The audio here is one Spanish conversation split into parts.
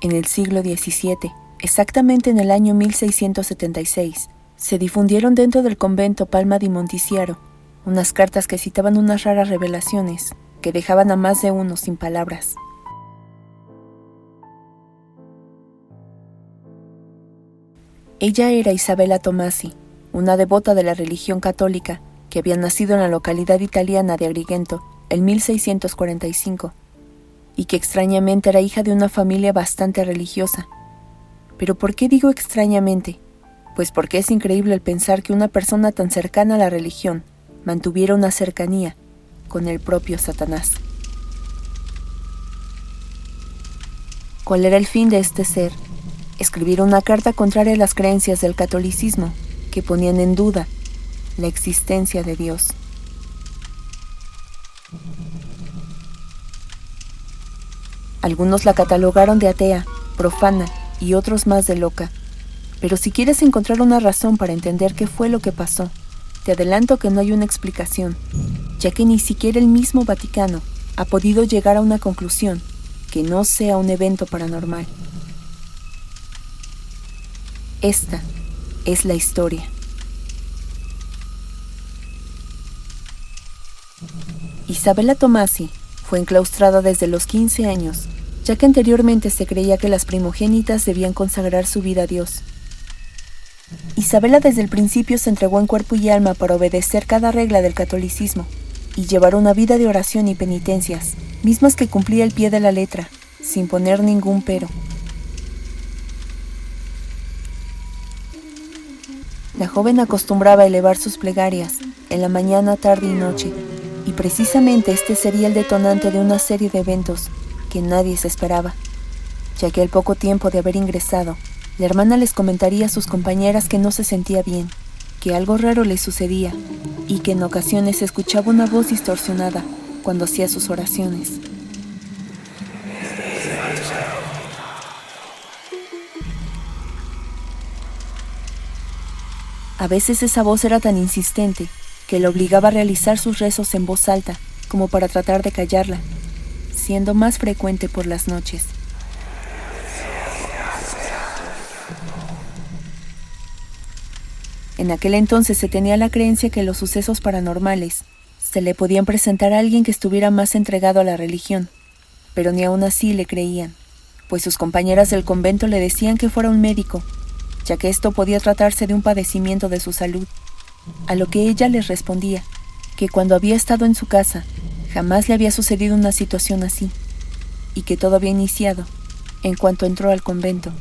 En el siglo XVII, exactamente en el año 1676, se difundieron dentro del convento Palma di Montichiaro unas cartas que citaban unas raras revelaciones que dejaban a más de uno sin palabras. Ella era Isabella Tomasi, una devota de la religión católica que había nacido en la localidad italiana de Agrigento en 1645 y que extrañamente era hija de una familia bastante religiosa. ¿Pero por qué digo extrañamente? Pues porque es increíble el pensar que una persona tan cercana a la religión mantuviera una cercanía con el propio Satanás. ¿Cuál era el fin de este ser? Escribir una carta contraria a las creencias del catolicismo que ponían en duda la existencia de Dios. Algunos la catalogaron de atea, profana y otros más de loca. Pero si quieres encontrar una razón para entender qué fue lo que pasó, te adelanto que no hay una explicación, ya que ni siquiera el mismo Vaticano ha podido llegar a una conclusión que no sea un evento paranormal. Esta es la historia. Isabella Tomasi fue enclaustrada desde los 15 años, ya que anteriormente se creía que las primogénitas debían consagrar su vida a Dios. Isabella desde el principio se entregó en cuerpo y alma para obedecer cada regla del catolicismo y llevar una vida de oración y penitencias, mismas que cumplía al pie de la letra, sin poner ningún pero. La joven acostumbraba a elevar sus plegarias en la mañana, tarde y noche, y precisamente este sería el detonante de una serie de eventos que nadie se esperaba, ya que al poco tiempo de haber ingresado, la hermana les comentaría a sus compañeras que no se sentía bien, que algo raro le sucedía y que en ocasiones se escuchaba una voz distorsionada cuando hacía sus oraciones. A veces esa voz era tan insistente que la obligaba a realizar sus rezos en voz alta como para tratar de callarla, siendo más frecuente por las noches. En aquel entonces se tenía la creencia que los sucesos paranormales se le podían presentar a alguien que estuviera más entregado a la religión, pero ni aún así le creían, pues sus compañeras del convento le decían que fuera un médico, ya que esto podía tratarse de un padecimiento de su salud, a lo que ella les respondía que cuando había estado en su casa jamás le había sucedido una situación así, y que todo había iniciado en cuanto entró al convento.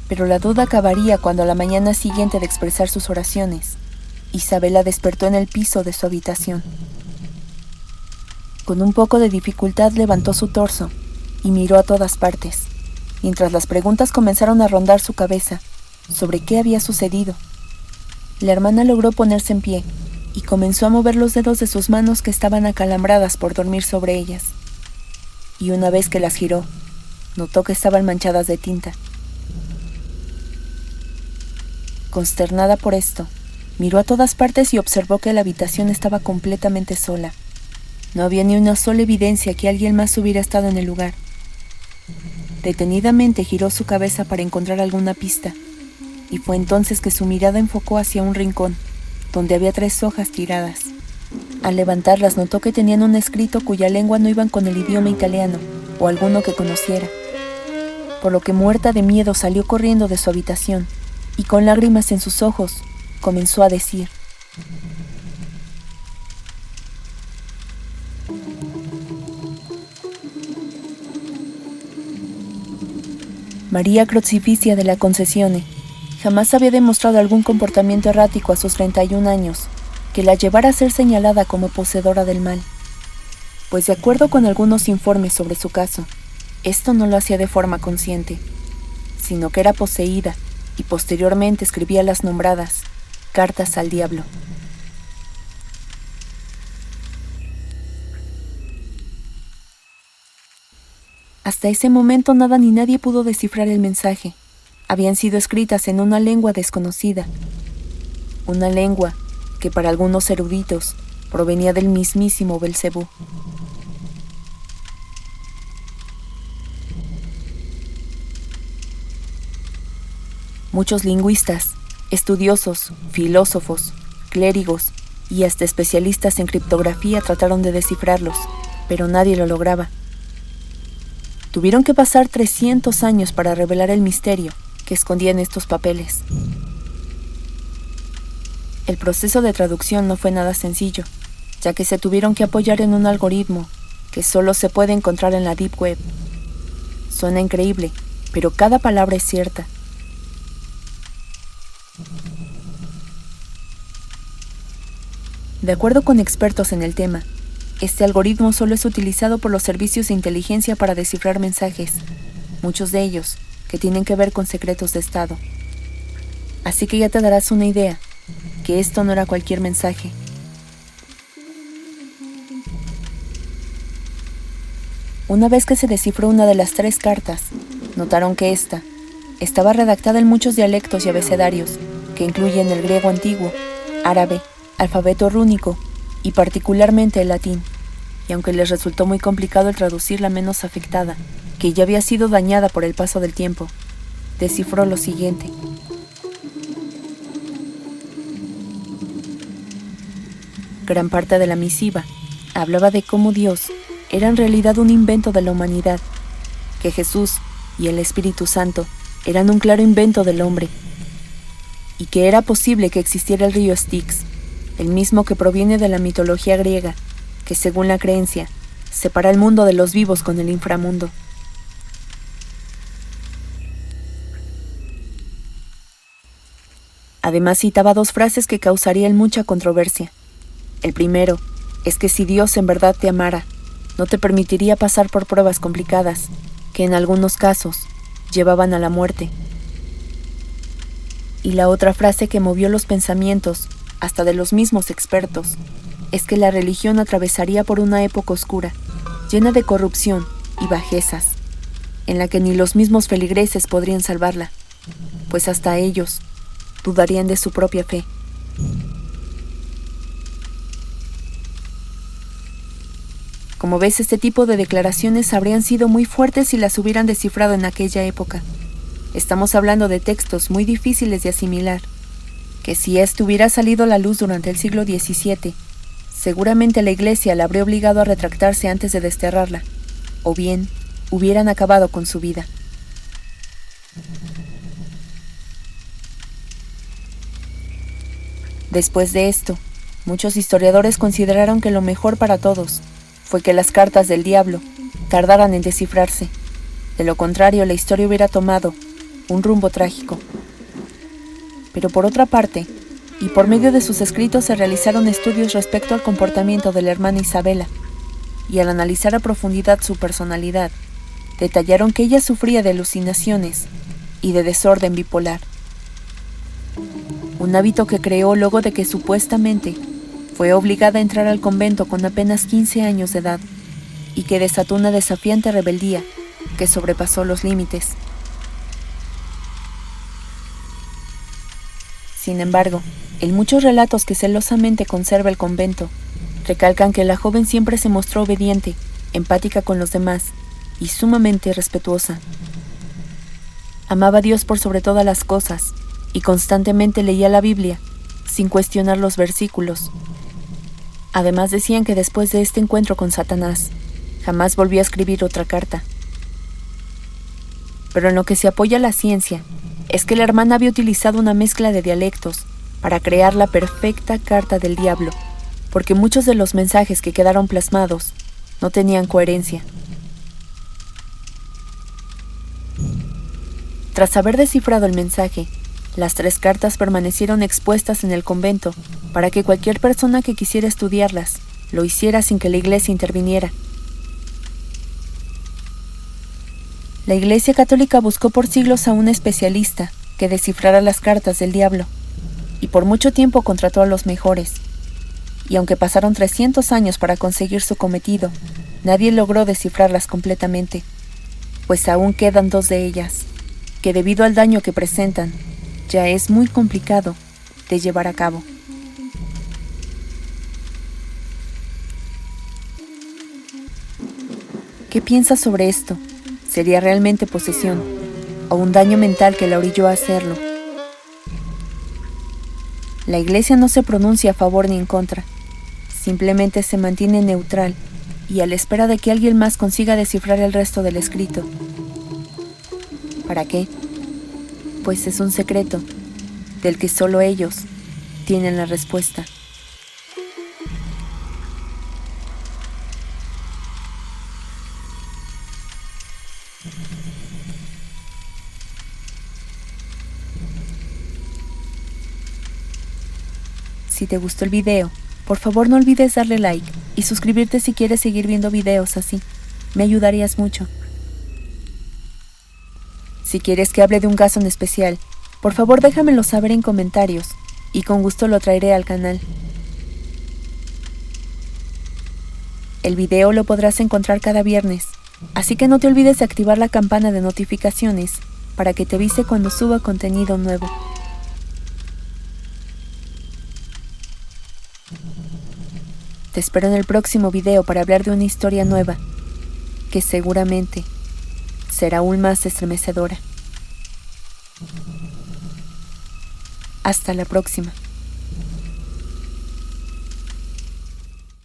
Pero la duda acabaría cuando a la mañana siguiente de expresar sus oraciones, Isabella despertó en el piso de su habitación. Con un poco de dificultad levantó su torso y miró a todas partes, mientras las preguntas comenzaron a rondar su cabeza sobre qué había sucedido. La hermana logró ponerse en pie y comenzó a mover los dedos de sus manos que estaban acalambradas por dormir sobre ellas. Y una vez que las giró, notó que estaban manchadas de tinta. Consternada por esto, miró a todas partes y observó que la habitación estaba completamente sola. No había ni una sola evidencia que alguien más hubiera estado en el lugar. Detenidamente giró su cabeza para encontrar alguna pista, y fue entonces que su mirada enfocó hacia un rincón, donde había 3 hojas tiradas. Al levantarlas notó que tenían un escrito cuya lengua no iban con el idioma italiano, o alguno que conociera, por lo que muerta de miedo salió corriendo de su habitación, y con lágrimas en sus ojos, comenzó a decir: María Crocificia de la Concesione jamás había demostrado algún comportamiento errático a sus 31 años que la llevara a ser señalada como poseedora del mal, pues de acuerdo con algunos informes sobre su caso, esto no lo hacía de forma consciente, sino que era poseída y posteriormente escribía las nombradas cartas al diablo. Hasta ese momento nada ni nadie pudo descifrar el mensaje. Habían sido escritas en una lengua desconocida, una lengua que para algunos eruditos provenía del mismísimo Belcebú. Muchos lingüistas, estudiosos, filósofos, clérigos y hasta especialistas en criptografía trataron de descifrarlos, pero nadie lo lograba. Tuvieron que pasar 300 años para revelar el misterio que escondían estos papeles. El proceso de traducción no fue nada sencillo, ya que se tuvieron que apoyar en un algoritmo que solo se puede encontrar en la Deep Web. Suena increíble, pero cada palabra es cierta. De acuerdo con expertos en el tema, este algoritmo solo es utilizado por los servicios de inteligencia para descifrar mensajes, muchos de ellos que tienen que ver con secretos de Estado. Así que ya te darás una idea, que esto no era cualquier mensaje. Una vez que se descifró una de las 3 cartas, notaron que esta estaba redactada en muchos dialectos y abecedarios, que incluyen el griego antiguo, árabe, alfabeto rúnico y particularmente el latín, y aunque les resultó muy complicado el traducir la menos afectada, que ya había sido dañada por el paso del tiempo, descifró lo siguiente. Gran parte de la misiva hablaba de cómo Dios era en realidad un invento de la humanidad, que Jesús y el Espíritu Santo eran un claro invento del hombre, y que era posible que existiera el río Styx, el mismo que proviene de la mitología griega, que según la creencia, separa el mundo de los vivos con el inframundo. Además citaba 2 frases que causarían mucha controversia. El primero es que si Dios en verdad te amara, no te permitiría pasar por pruebas complicadas, que en algunos casos llevaban a la muerte. Y la otra frase que movió los pensamientos, hasta de los mismos expertos, es que la religión atravesaría por una época oscura, llena de corrupción y bajezas, en la que ni los mismos feligreses podrían salvarla, pues hasta ellos dudarían de su propia fe. Como ves, este tipo de declaraciones habrían sido muy fuertes si las hubieran descifrado en aquella época. Estamos hablando de textos muy difíciles de asimilar, que si esto hubiera salido a la luz durante el siglo XVII, seguramente la Iglesia la habría obligado a retractarse antes de desterrarla, o bien hubieran acabado con su vida. Después de esto, muchos historiadores consideraron que lo mejor para todos fue que las cartas del diablo tardaran en descifrarse. De lo contrario, la historia hubiera tomado un rumbo trágico. Pero por otra parte, y por medio de sus escritos se realizaron estudios respecto al comportamiento de la hermana Isabela, y al analizar a profundidad su personalidad, detallaron que ella sufría de alucinaciones y de desorden bipolar. Un hábito que creó luego de que supuestamente fue obligada a entrar al convento con apenas 15 años de edad y que desató una desafiante rebeldía que sobrepasó los límites. Sin embargo, en muchos relatos que celosamente conserva el convento, recalcan que la joven siempre se mostró obediente, empática con los demás y sumamente respetuosa. Amaba a Dios por sobre todas las cosas y constantemente leía la Biblia, sin cuestionar los versículos. Además decían que después de este encuentro con Satanás, jamás volvió a escribir otra carta. Pero en lo que se apoya la ciencia, es que la hermana había utilizado una mezcla de dialectos para crear la perfecta carta del diablo, porque muchos de los mensajes que quedaron plasmados no tenían coherencia. Tras haber descifrado el mensaje, las 3 cartas permanecieron expuestas en el convento para que cualquier persona que quisiera estudiarlas lo hiciera sin que la Iglesia interviniera. La Iglesia Católica buscó por siglos a un especialista que descifrara las cartas del diablo, y por mucho tiempo contrató a los mejores. Y aunque pasaron 300 años para conseguir su cometido, nadie logró descifrarlas completamente, pues aún quedan 2 de ellas, que debido al daño que presentan, ya es muy complicado de llevar a cabo. ¿Qué piensas sobre esto? ¿Sería realmente posesión o un daño mental que la orilló a hacerlo? La Iglesia no se pronuncia a favor ni en contra, simplemente se mantiene neutral y a la espera de que alguien más consiga descifrar el resto del escrito. ¿Para qué? Pues es un secreto del que solo ellos tienen la respuesta. Si te gustó el video, por favor no olvides darle like y suscribirte si quieres seguir viendo videos así. Me ayudarías mucho. Si quieres que hable de un caso en especial, por favor déjamelo saber en comentarios y con gusto lo traeré al canal. El video lo podrás encontrar cada viernes, así que no te olvides de activar la campana de notificaciones para que te avise cuando suba contenido nuevo. Te espero en el próximo video para hablar de una historia nueva, que seguramente será aún más estremecedora. Hasta la próxima.